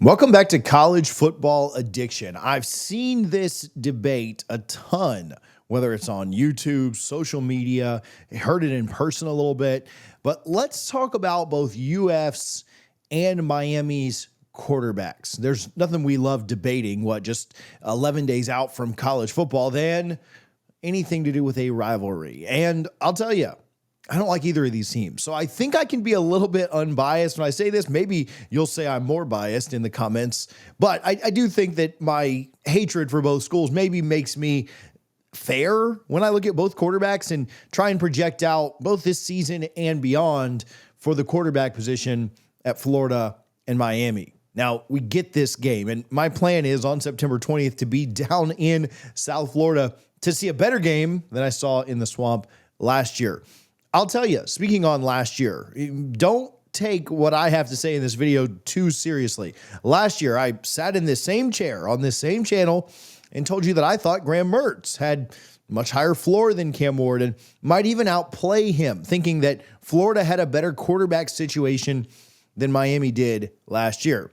Welcome back to College Football Addiction. I've seen this debate a ton, whether it's on YouTube, social media, heard it in person a little bit. But let's talk about both UF's and Miami's quarterbacks. There's nothing we love debating, just 11 days out from college football, than anything to do with a rivalry. And I'll tell you, I don't like either of these teams. So I think I can be a little bit unbiased when I say this. Maybe you'll say I'm more biased in the comments, but I do think that my hatred for both schools maybe makes me fair when I look at both quarterbacks and try and project out both this season and beyond for the quarterback position at Florida and Miami. Now, we get this game, and my plan is on September 20th to be down in South Florida to see a better game than I saw in the Swamp last year. I'll tell you, speaking on last year, don't take what I have to say in this video too seriously. Last year, I sat in this same chair on this same channel and told you that I thought Graham Mertz had much higher floor than Cam Ward and might even outplay him, thinking that Florida had a better quarterback situation than Miami did last year.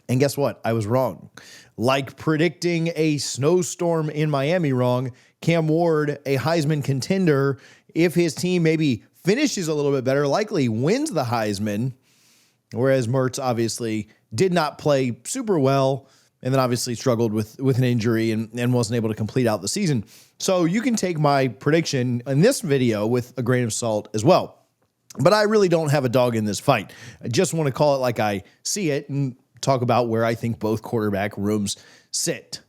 And guess what? I was wrong. Like predicting a snowstorm in Miami wrong, Cam Ward, a Heisman contender, if his team maybe finishes a little bit better, likely wins the Heisman, whereas Mertz obviously did not play super well and then obviously struggled with an injury and wasn't able to complete out the season. So you can take my prediction in this video with a grain of salt as well. But I really don't have a dog in this fight. I just want to call it like I see it and talk about where I think both quarterback rooms sit.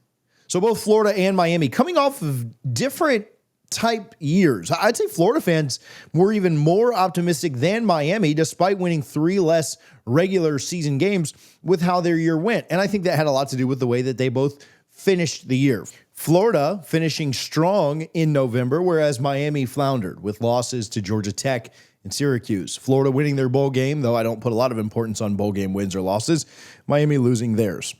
So both Florida and Miami coming off of different type years. I'd say Florida fans were even more optimistic than Miami, despite winning 3 less regular season games with how their year went. And I think that had a lot to do with the way that they both finished the year. Florida finishing strong in November, whereas Miami floundered with losses to Georgia Tech and Syracuse. Florida winning their bowl game, though I don't put a lot of importance on bowl game wins or losses. Miami losing theirs.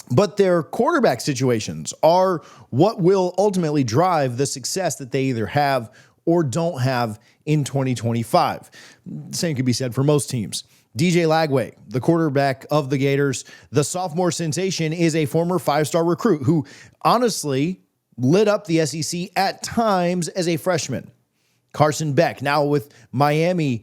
But their quarterback situations are what will ultimately drive the success that they either have or don't have in 2025. The same could be said for most teams. DJ Lagway, the quarterback of the Gators, the sophomore sensation, is a former 5-star recruit who honestly lit up the SEC at times as a freshman. Carson Beck, now with Miami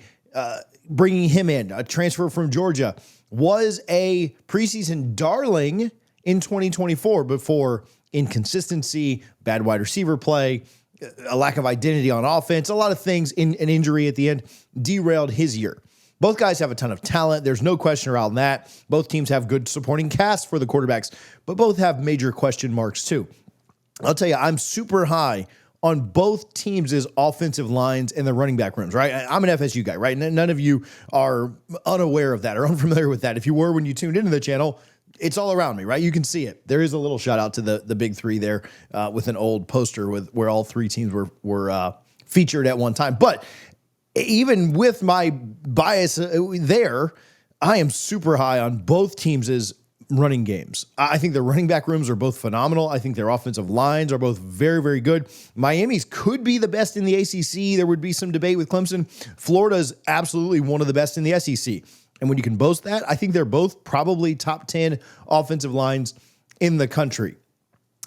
bringing him in, a transfer from Georgia, was a preseason darling in 2024 before inconsistency, bad wide receiver play, a lack of identity on offense, a lot of things, in an injury at the end derailed his year. Both guys have a ton of talent. There's no question around that. Both teams have good supporting casts for the quarterbacks, but both have major question marks too. I'll tell you, I'm super high on both teams' offensive lines and the running back rooms, right? I'm an FSU guy, right? None of you are unaware of that or unfamiliar with that. If you were when you tuned into the channel, it's all around me, right? You can see it. There is a little shout out to the big three there with an old poster where all three teams were featured at one time. But even with my bias there, I am super high on both teams' running games. I think their running back rooms are both phenomenal. I think their offensive lines are both very, very good. Miami's could be the best in the ACC. There would be some debate with Clemson. Florida's absolutely one of the best in the SEC. And when you can boast that, I think they're both probably top 10 offensive lines in the country.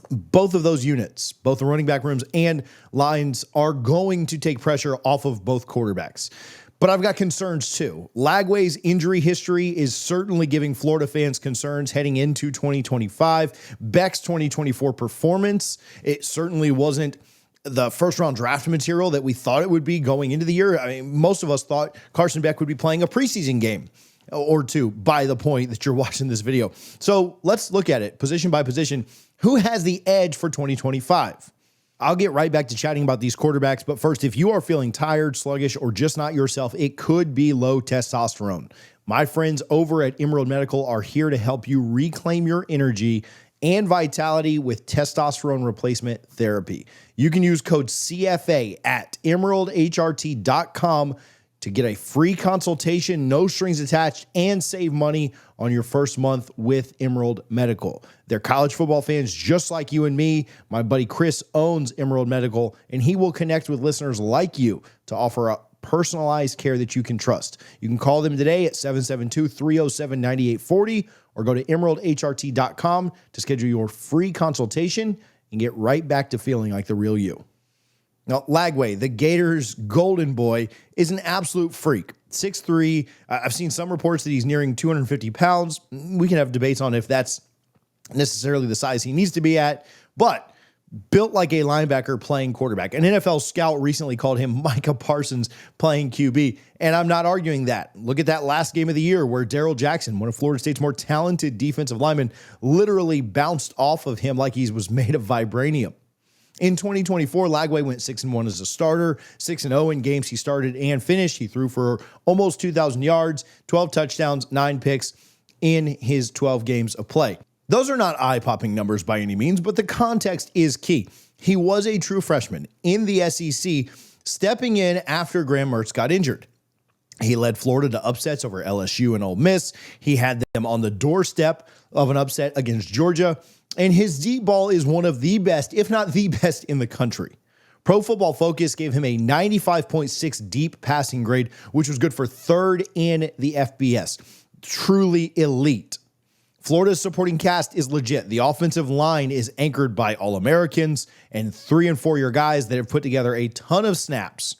Both of those units, both the running back rooms and lines, are going to take pressure off of both quarterbacks. But I've got concerns too. Lagway's injury history is certainly giving Florida fans concerns heading into 2025. Beck's 2024 performance, it certainly wasn't the first-round draft material that we thought it would be going into the year. I mean, most of us thought Carson Beck would be playing a preseason game or two by the point that you're watching this video. So let's look at it position by position. Who has the edge for 2025? I'll get right back to chatting about these quarterbacks, but first, if you are feeling tired, sluggish, or just not yourself, it could be low testosterone. My friends over at Emerald Medical are here to help you reclaim your energy and vitality with testosterone replacement therapy. You can use code CFA at emeraldhrt.com to get a free consultation, no strings attached, and save money on your first month with Emerald Medical. They're college football fans just like you and me. My buddy Chris owns Emerald Medical, and he will connect with listeners like you to offer up personalized care that you can trust. You can call them today at 772-307-9840 or go to emeraldhrt.com to schedule your free consultation and get right back to feeling like the real you. Now, Lagway, the Gators' golden boy, is an absolute freak. 6'3". I've seen some reports that he's nearing 250 pounds. We can have debates on if that's necessarily the size he needs to be at, but built like a linebacker playing quarterback. An NFL scout recently called him Micah Parsons playing QB, and I'm not arguing that. Look at that last game of the year where Darrell Jackson, one of Florida State's more talented defensive linemen, literally bounced off of him like he was made of vibranium. In 2024, Lagway went 6-1 as a starter, 6-0 in games he started and finished. He threw for almost 2,000 yards, 12 touchdowns, 9 picks in his 12 games of play. Those are not eye-popping numbers by any means, but the context is key. He was a true freshman in the SEC, stepping in after Graham Mertz got injured. He led Florida to upsets over LSU and Ole Miss. He had them on the doorstep of an upset against Georgia. And his deep ball is one of the best, if not the best, in the country. Pro Football Focus gave him a 95.6 deep passing grade, which was good for third in the FBS. Truly elite. Florida's supporting cast is legit. The offensive line is anchored by All-Americans and 3- and 4-year guys that have put together a ton of snaps.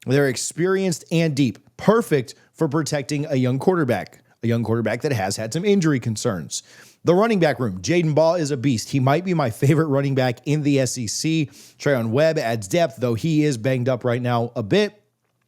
They're experienced and deep, perfect for protecting a young quarterback that has had some injury concerns. The running back room, Jaden Baugh is a beast. He might be my favorite running back in the SEC. Trayon Webb adds depth, though he is banged up right now a bit.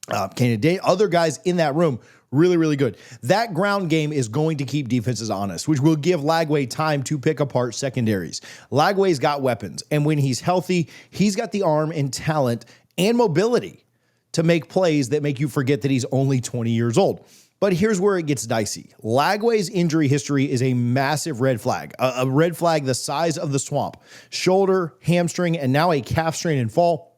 Other guys in that room, really, really good. That ground game is going to keep defenses honest, which will give Lagway time to pick apart secondaries. Lagway's got weapons, and when he's healthy, he's got the arm and talent and mobility to make plays that make you forget that he's only 20 years old. But here's where it gets dicey. Lagway's injury history is a massive red flag, a red flag the size of the swamp. Shoulder, hamstring, and now a calf strain in fall,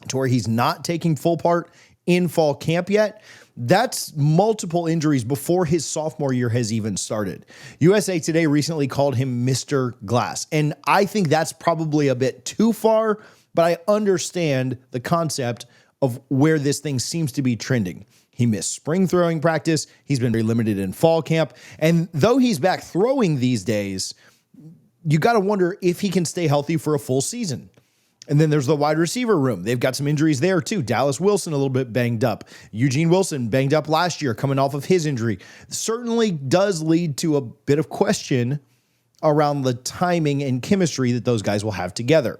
to where he's not taking full part in fall camp yet. That's multiple injuries before his sophomore year has even started. USA Today recently called him Mr. Glass, and I think that's probably a bit too far, but I understand the concept of where this thing seems to be trending. He missed spring throwing practice. He's been very limited in fall camp. And though he's back throwing these days, you got to wonder if he can stay healthy for a full season. And then there's the wide receiver room. They've got some injuries there too. Dallas Wilson a little bit banged up. Eugene Wilson banged up last year coming off of his injury. Certainly does lead to a bit of question around the timing and chemistry that those guys will have together.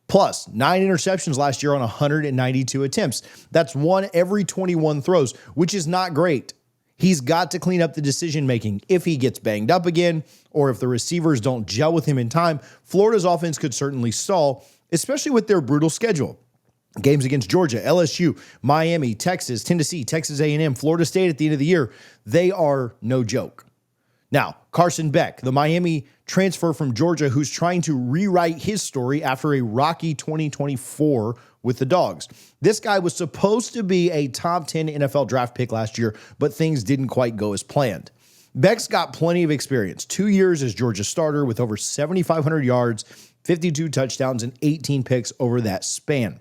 Plus, 9 interceptions last year on 192 attempts. That's 1 every 21 throws, which is not great. He's got to clean up the decision-making. If he gets banged up again, or if the receivers don't gel with him in time, Florida's offense could certainly stall, especially with their brutal schedule. Games against Georgia, LSU, Miami, Texas, Tennessee, Texas A&M, Florida State at the end of the year, they are no joke. Now, Carson Beck, the Miami transfer from Georgia who's trying to rewrite his story after a rocky 2024 with the Dogs. This guy was supposed to be a top 10 NFL draft pick last year, but things didn't quite go as planned. Beck's got plenty of experience. 2 years as Georgia starter with over 7,500 yards, 52 touchdowns, and 18 picks over that span.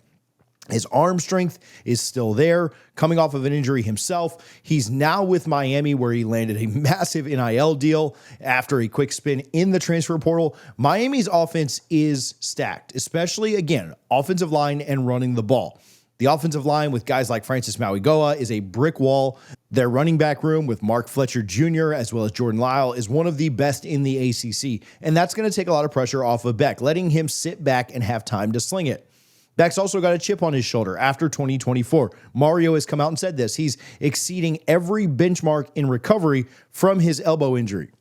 His arm strength is still there, coming off of an injury himself. He's now with Miami, where he landed a massive NIL deal after a quick spin in the transfer portal. Miami's offense is stacked, especially, again, offensive line and running the ball. The offensive line with guys like Francis Mauigoa is a brick wall. Their running back room with Mark Fletcher Jr. as well as Jordan Lyle is one of the best in the ACC, and that's going to take a lot of pressure off of Beck, letting him sit back and have time to sling it. Beck's also got a chip on his shoulder after 2024. Mario has come out and said this. He's exceeding every benchmark in recovery from his elbow injury.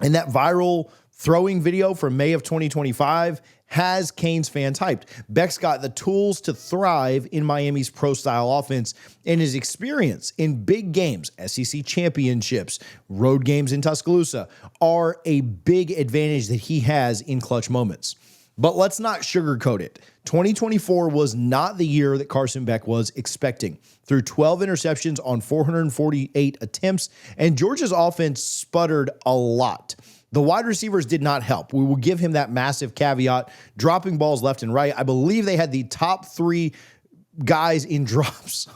And that viral throwing video from May of 2025 has Canes fans hyped. Beck's got the tools to thrive in Miami's pro-style offense, and his experience in big games, SEC championships, road games in Tuscaloosa, are a big advantage that he has in clutch moments. But let's not sugarcoat it. 2024 was not the year that Carson Beck was expecting. Threw 12 interceptions on 448 attempts, and Georgia's offense sputtered a lot. The wide receivers did not help. We will give him that massive caveat, dropping balls left and right. I believe they had the top 3 guys in drops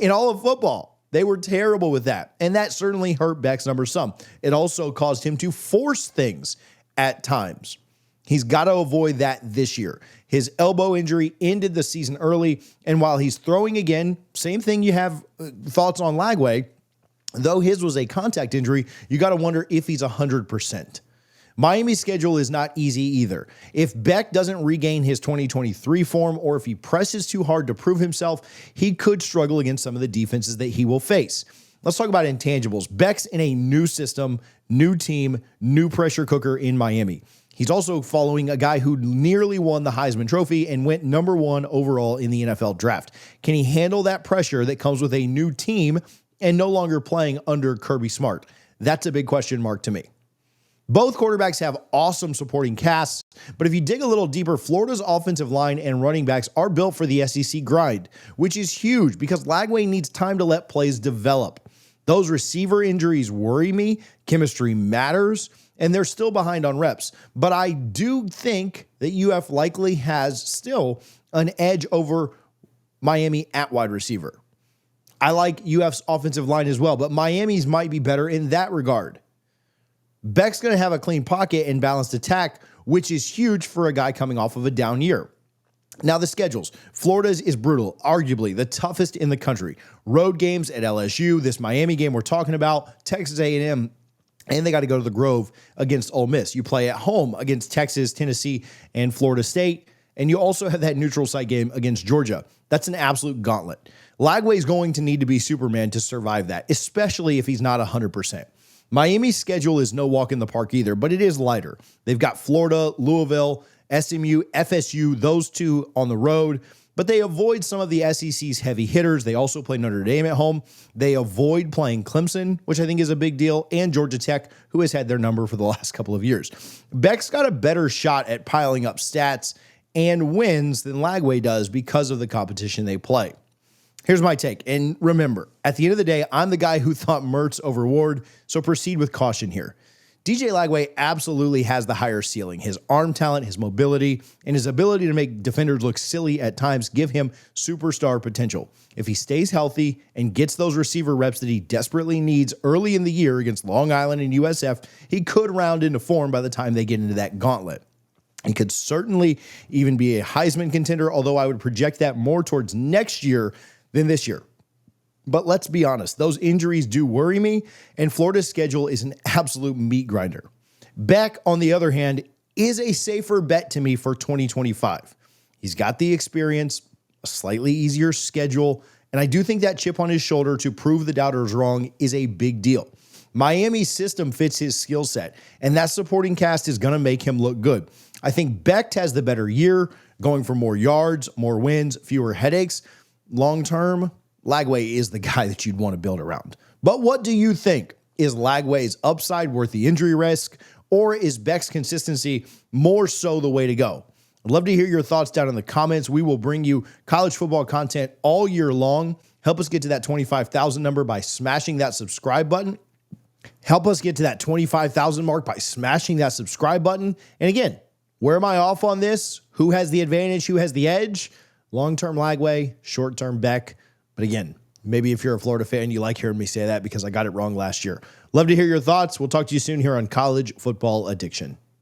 in all of football. They were terrible with that. And that certainly hurt Beck's numbers some. It also caused him to force things at times. He's got to avoid that this year. His elbow injury ended the season early. And while he's throwing again, same thing, you have thoughts on Lagway. Though his was a contact injury, you got to wonder if he's 100%. Miami's schedule is not easy either. If Beck doesn't regain his 2023 form, or if he presses too hard to prove himself, he could struggle against some of the defenses that he will face. Let's talk about intangibles. Beck's in a new system, new team, new pressure cooker in Miami. He's also following a guy who nearly won the Heisman Trophy and went number 1 overall in the NFL draft. Can he handle that pressure that comes with a new team and no longer playing under Kirby Smart? That's a big question mark to me. Both quarterbacks have awesome supporting casts, but if you dig a little deeper, Florida's offensive line and running backs are built for the SEC grind, which is huge because Lagway needs time to let plays develop. Those receiver injuries worry me. Chemistry matters, and they're still behind on reps. But I do think that UF likely has still an edge over Miami at wide receiver. I like UF's offensive line as well, but Miami's might be better in that regard. Beck's going to have a clean pocket and balanced attack, which is huge for a guy coming off of a down year. Now, the schedules. Florida's is brutal, arguably the toughest in the country. Road games at LSU, this Miami game we're talking about, Texas A&M, and they got to go to the Grove against Ole Miss. You play at home against Texas, Tennessee, and Florida State, and you also have that neutral site game against Georgia. That's an absolute gauntlet. Lagway's going to need to be Superman to survive that, especially if he's not 100%. Miami's schedule is no walk in the park either, but it is lighter. They've got Florida, Louisville, SMU, FSU, those two on the road, but they avoid some of the SEC's heavy hitters. They also play Notre Dame at home. They avoid playing Clemson, which I think is a big deal, and Georgia Tech, who has had their number for the last couple of years. Beck's got a better shot at piling up stats and wins than Lagway does because of the competition they play. Here's my take. And remember, at the end of the day, I'm the guy who thought Mertz over Ward, so proceed with caution here. DJ Lagway absolutely has the higher ceiling. His arm talent, his mobility, and his ability to make defenders look silly at times give him superstar potential. If he stays healthy and gets those receiver reps that he desperately needs early in the year against Long Island and USF, he could round into form by the time they get into that gauntlet. He could certainly even be a Heisman contender, although I would project that more towards next year than this year. But let's be honest, those injuries do worry me, and Florida's schedule is an absolute meat grinder. Beck, on the other hand, is a safer bet to me for 2025. He's got the experience, a slightly easier schedule, and I do think that chip on his shoulder to prove the doubters wrong is a big deal. Miami's system fits his skill set, and that supporting cast is going to make him look good. I think Beck has the better year, going for more yards, more wins, fewer headaches. Long-term, Lagway is the guy that you'd want to build around. But what do you think? Is Lagway's upside worth the injury risk, or is Beck's consistency more so the way to go? I'd love to hear your thoughts down in the comments. We will bring you college football content all year long. Help us get to that 25,000 number by smashing that subscribe button. Help us get to that 25,000 mark by smashing that subscribe button. And again, where am I off on this? Who has the advantage? Who has the edge? Long-term Lagway, short-term Beck. But again, maybe if you're a Florida fan, you like hearing me say that because I got it wrong last year. Love to hear your thoughts. We'll talk to you soon here on College Football Addiction.